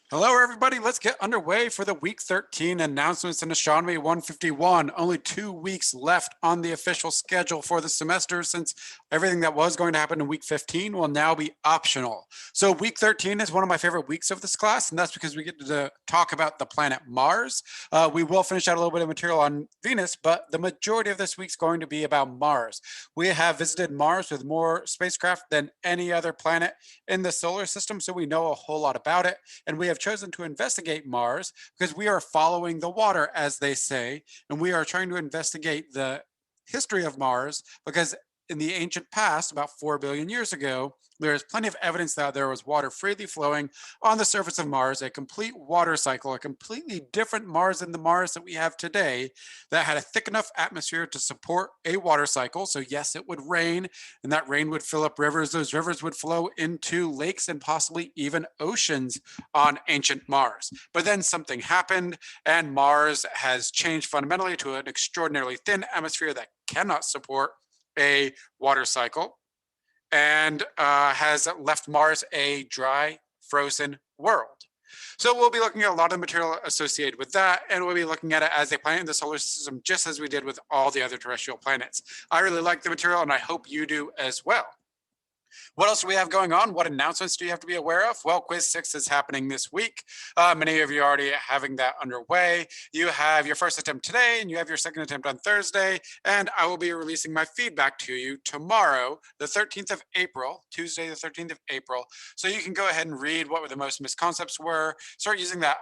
Hello, everybody. Let's get underway for the week 13 announcements in Astronomy 151. Only 2 weeks left on the official schedule for the semester since everything that was going to happen in week 15 will now be optional. So, week 13 is one of my favorite weeks of this class, and that's because we get to talk about the planet Mars. We will finish out a little bit of material on Venus, but the majority of this week's going to be about Mars. We have visited Mars with more spacecraft than any other planet in the solar system, so we know a whole lot about it. And we have chosen to investigate Mars because we are following the water, as they say, and we are trying to investigate the history of Mars because in the ancient past, about 4 billion years ago, there is plenty of evidence that there was water freely flowing on the surface of Mars, a complete water cycle, a completely different Mars than the Mars that we have today, that had a thick enough atmosphere to support a water cycle. So, yes, it would rain, and that rain would fill up rivers. Those rivers would flow into lakes and possibly even oceans on ancient Mars. But then something happened, and Mars has changed fundamentally to an extraordinarily thin atmosphere that cannot support a water cycle and has left Mars a dry, frozen world. So we'll be looking at a lot of material associated with that, and we'll be looking at it as a planet in the solar system, just as we did with all the other terrestrial planets. I really like the material, and I hope you do as well. What else do we have going on? What announcements do you have to be aware of? Well, Quiz 6 is happening this week. Many of you are already having that underway. You have your first attempt today, and you have your second attempt on Thursday. And I will be releasing my feedback to you tomorrow, the 13th of April, Tuesday, the 13th of April. So you can go ahead and read what the most misconcepts were, start using that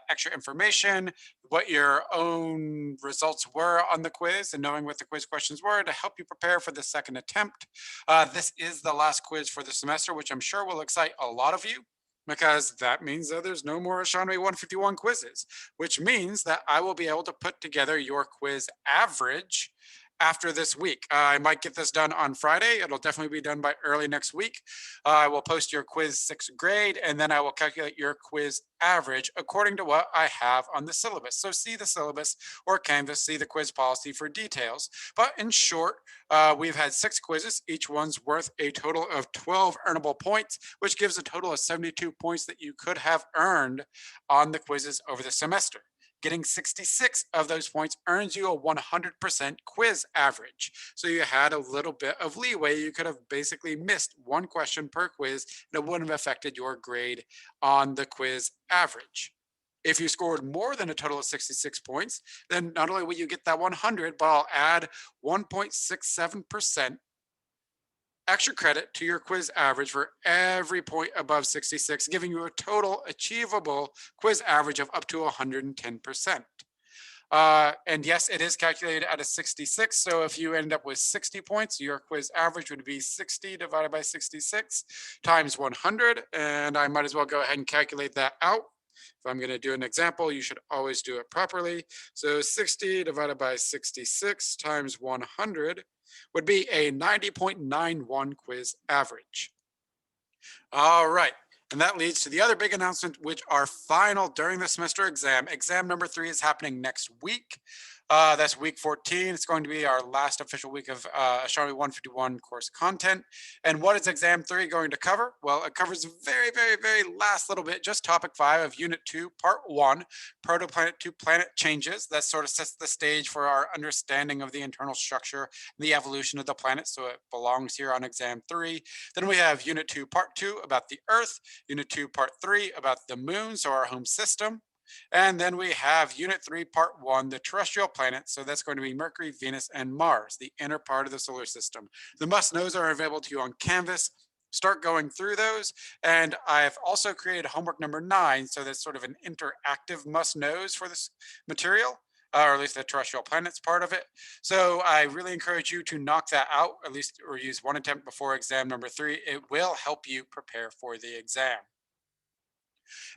extra information, what your own results were on the quiz, and knowing what the quiz questions were to help you prepare for the second attempt. This is the last quiz for the semester, which I'm sure will excite a lot of you because that means that there's no more Astronomy 151 quizzes, which means that I will be able to put together your quiz average after this week. I might get this done on Friday. It'll definitely be done by early next week. I will post your quiz 6th grade, and then I will calculate your quiz average according to what I have on the syllabus. So see the syllabus or Canvas, see the quiz policy for details. But in short, we've had 6 quizzes. Each one's worth a total of 12 earnable points, which gives a total of 72 points that you could have earned on the quizzes over the semester. Getting 66 of those points earns you a 100% quiz average. So you had a little bit of leeway. You could have basically missed one question per quiz, and it wouldn't have affected your grade on the quiz average. If you scored more than a total of 66 points, then not only will you get that 100, but I'll add 1.67% extra credit to your quiz average for every point above 66, giving you a total achievable quiz average of up to 110%. And yes, it is calculated out of 66. So if you end up with 60 points, your quiz average would be 60 divided by 66 times 100. And I might as well go ahead and calculate that out. If I'm going to do an example, you should always do it properly. So 60 divided by 66 times 100 would be a 90.91 quiz average. All right. And that leads to the other big announcement, which are final during the semester exam. Exam number 3 is happening next week. That's week 14. It's going to be our last official week of Astronomy 151 course content. And what is exam 3 going to cover? Well, it covers the very, very, very last little bit, just topic 5 of unit 2, part 1, protoplanet to planet changes. That sort of sets the stage for our understanding of the internal structure and the evolution of the planet. So it belongs here on exam 3. Then we have unit 2, part 2 about the Earth, unit 2, part 3 about the moon, so our home system. And then we have Unit 3, Part 1, the terrestrial planets. So that's going to be Mercury, Venus, and Mars, the inner part of the solar system. The must-knows are available to you on Canvas. Start going through those. And I've also created homework number 9. So that's sort of an interactive must-knows for this material. Or at least the terrestrial planets part of it. So I really encourage you to knock that out, at least, or use one attempt before exam number 3. It will help you prepare for the exam.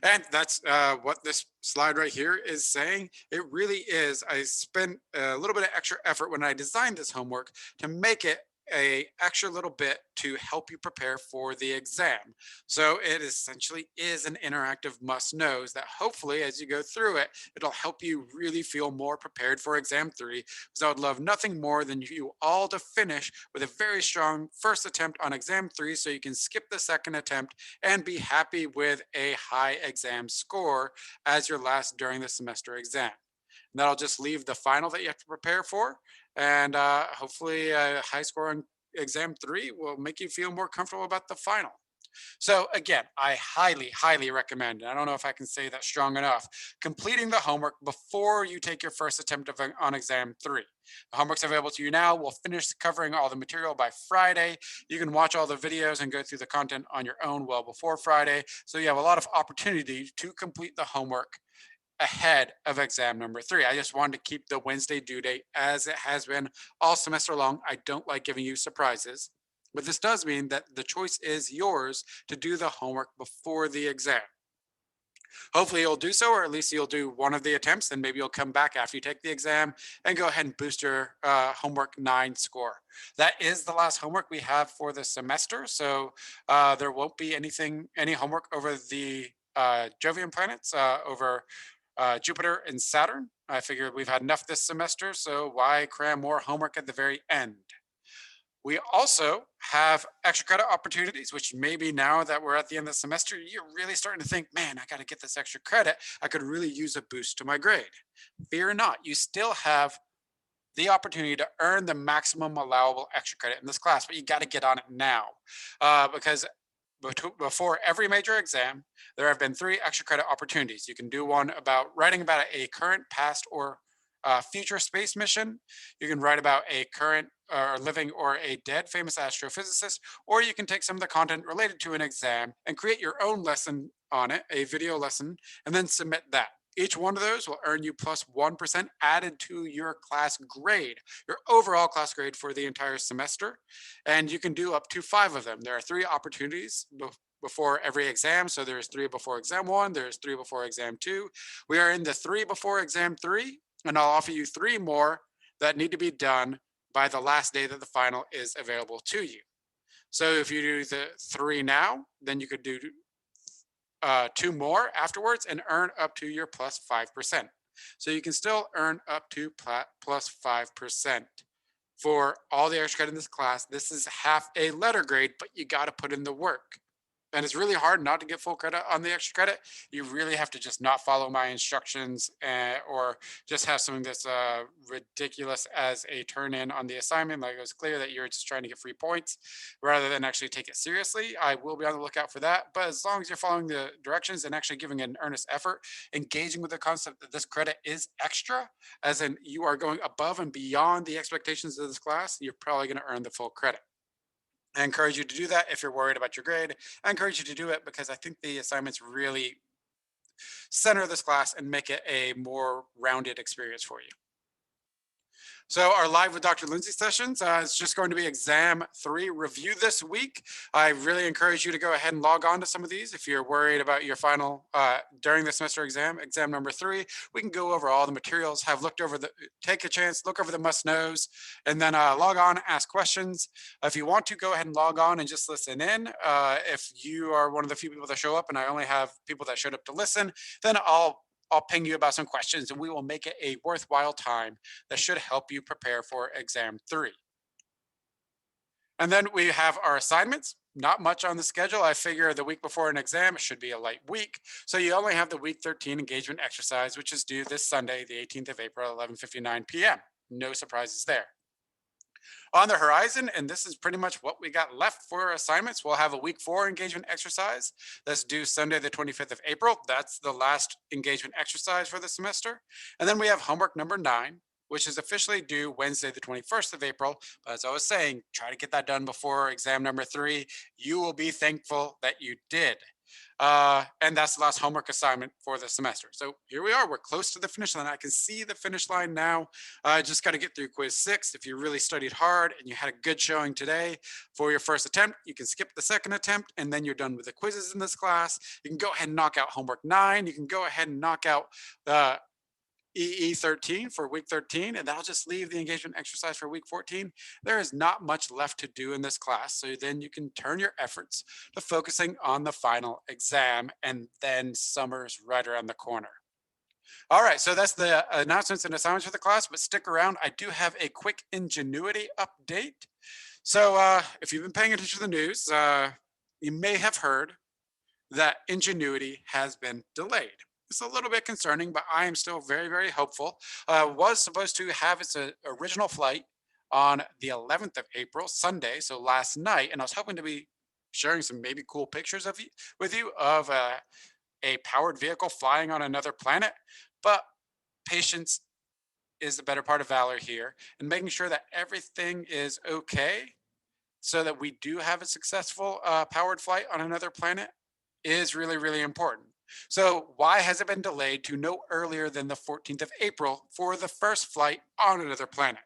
And that's what this slide right here is saying. It really is. I spent a little bit of extra effort when I designed this homework to make it a extra little bit to help you prepare for the exam. So it essentially is an interactive must knows that hopefully as you go through it, it'll help you really feel more prepared for exam 3. Because I would love nothing more than you all to finish with a very strong first attempt on exam 3 so you can skip the second attempt and be happy with a high exam score as your last during the semester exam. And that'll just leave the final that you have to prepare for. And hopefully, a high score on exam 3 will make you feel more comfortable about the final. So again, I highly, highly recommend, and I don't know if I can say that strong enough, completing the homework before you take your first attempt on exam 3. The homework's available to you now. We'll finish covering all the material by Friday. You can watch all the videos and go through the content on your own well before Friday. So you have a lot of opportunity to complete the homework ahead of exam number 3. I just wanted to keep the Wednesday due date as it has been all semester long. I don't like giving you surprises, but this does mean that the choice is yours to do the homework before the exam. Hopefully you'll do so, or at least you'll do one of the attempts, and maybe you'll come back after you take the exam and go ahead and boost your homework 9 score. That is the last homework we have for the semester. So there won't be any homework over the Jovian planets, over Jupiter and Saturn. I figured we've had enough this semester, so why cram more homework at the very end? We also have extra credit opportunities, which maybe now that we're at the end of the semester, you're really starting to think, man, I got to get this extra credit. I could really use a boost to my grade. Fear not, you still have the opportunity to earn the maximum allowable extra credit in this class, but you got to get on it now because before every major exam, there have been 3 extra credit opportunities. You can do one about writing about a current, past, or future space mission. You can write about a current or living or a dead famous astrophysicist, or you can take some of the content related to an exam and create your own lesson on it, a video lesson, and then submit that. Each one of those will earn you plus 1% added to your class grade, your overall class grade for the entire semester. And you can do up to 5 of them. There are 3 opportunities before every exam. So there's 3 before exam 1, there's 3 before exam 2. We are in the 3 before exam 3, and I'll offer you 3 more that need to be done by the last day that the final is available to you. So if you do the 3 now, then you could do 2 more afterwards and earn up to your plus 5%. So you can still earn up to plus 5% for all the extra credit in this class. This is half a letter grade, but you got to put in the work. And it's really hard not to get full credit on the extra credit. You really have to just not follow my instructions or just have something that's ridiculous as a turn in on the assignment. Like it was clear that you're just trying to get free points rather than actually take it seriously. I will be on the lookout for that. But as long as you're following the directions and actually giving an earnest effort, engaging with the concept that this credit is extra, as in you are going above and beyond the expectations of this class, you're probably going to earn the full credit. I encourage you to do that if you're worried about your grade. I encourage you to do it because I think the assignments really center this class and make it a more rounded experience for you. So our live with Dr. Lindsay sessions is just going to be exam 3 review this week. I really encourage you to go ahead and log on to some of these if you're worried about your final during the semester exam number 3. We can go over all the materials, take a chance, look over the must knows, and then log on, ask questions. If you want to, go ahead and log on and just listen in. If you are one of the few people that show up and I only have people that showed up to listen, then I'll ping you about some questions and we will make it a worthwhile time that should help you prepare for exam 3. And then we have our assignments. Not much on the schedule. I figure the week before an exam, it should be a light week. So you only have the week 13 engagement exercise, which is due this Sunday, the 18th of April, 11:59 p.m. No surprises there. On the horizon, and this is pretty much what we got left for assignments, we'll have a week 4 engagement exercise that's due Sunday, the 25th of April. That's the last engagement exercise for the semester. And then we have homework number 9, which is officially due Wednesday, the 21st of April. But as I was saying, try to get that done before exam number 3. You will be thankful that you did. And that's the last homework assignment for the semester. So here we are. We're close to the finish line. I can see the finish line now. I just got to get through quiz 6. If you really studied hard and you had a good showing today for your first attempt, you can skip the second attempt and then you're done with the quizzes in this class. You can go ahead and knock out homework 9. You can go ahead and knock out EE13 for week 13, and that'll just leave the engagement exercise for week 14. There is not much left to do in this class, so then you can turn your efforts to focusing on the final exam, and then summer's right around the corner. All right, so that's the announcements and assignments for the class, but stick around. I do have a quick Ingenuity update. So if you've been paying attention to the news, you may have heard that Ingenuity has been delayed. It's a little bit concerning, but I am still very, very hopeful. Was supposed to have its original flight on the 11th of April, Sunday, so last night, and I was hoping to be sharing some maybe cool pictures of you with you of a powered vehicle flying on another planet. But patience is the better part of valor here, and making sure that everything is okay so that we do have a successful powered flight on another planet is really, really important. So, why has it been delayed to no earlier than the 14th of April for the first flight on another planet?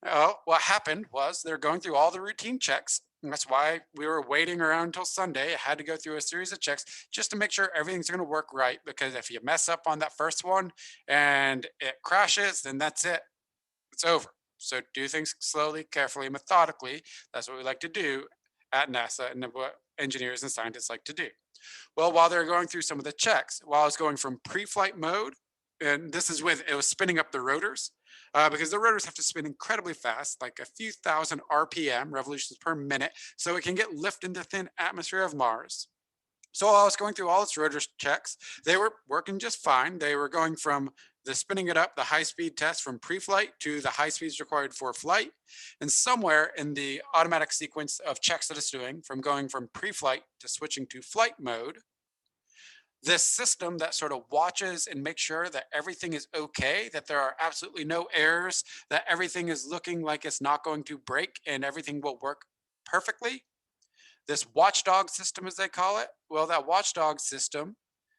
Well, what happened was they're going through all the routine checks. And that's why we were waiting around until Sunday. I had to go through a series of checks just to make sure everything's going to work right. Because if you mess up on that first one and it crashes, then that's it. It's over. So do things slowly, carefully, methodically. That's what we like to do at NASA and what engineers and scientists like to do. Well, while they're going through some of the checks, while it's going from pre-flight mode, and this is with it was spinning up the rotors because the rotors have to spin incredibly fast, like a few thousand RPM, revolutions per minute, so it can get lift into thin atmosphere of Mars. So while I was going through all its rotor checks, they were working just fine. They were going from the spinning it up, the high speed test from pre flight to the high speeds required for flight. And somewhere in the automatic sequence of checks that it's doing, from going from pre flight to switching to flight mode, this system that sort of watches and makes sure that everything is okay, that there are absolutely no errors, that everything is looking like it's not going to break and everything will work perfectly, this watchdog system, as they call it, well, that watchdog system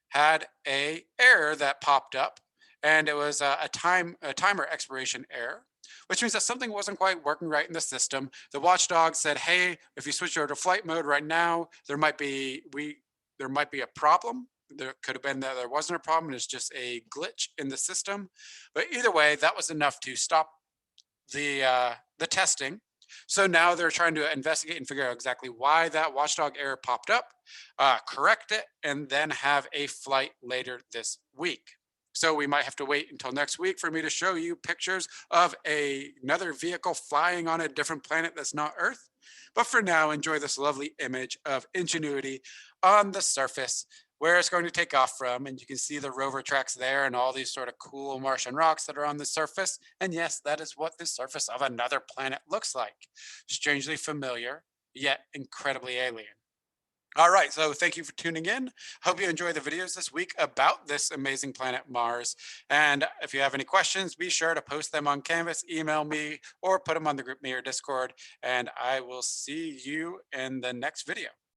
had a error that popped up, and it was a timer expiration error, which means that something wasn't quite working right in the system. The watchdog said, "Hey, if you switch over to flight mode right now, there might be a problem." There could have been that there wasn't a problem; it's just a glitch in the system. But either way, that was enough to stop the testing. So now they're trying to investigate and figure out exactly why that watchdog error popped up, correct it, and then have a flight later this week. So we might have to wait until next week for me to show you pictures of another vehicle flying on a different planet that's not Earth. But for now, enjoy this lovely image of Ingenuity on the surface where it's going to take off from. And you can see the rover tracks there and all these sort of cool Martian rocks that are on the surface. And yes, that is what the surface of another planet looks like. Strangely familiar, yet incredibly alien. All right, so thank you for tuning in. Hope you enjoy the videos this week about this amazing planet Mars. And if you have any questions, be sure to post them on Canvas, email me, or put them on the group me or Discord. And I will see you in the next video.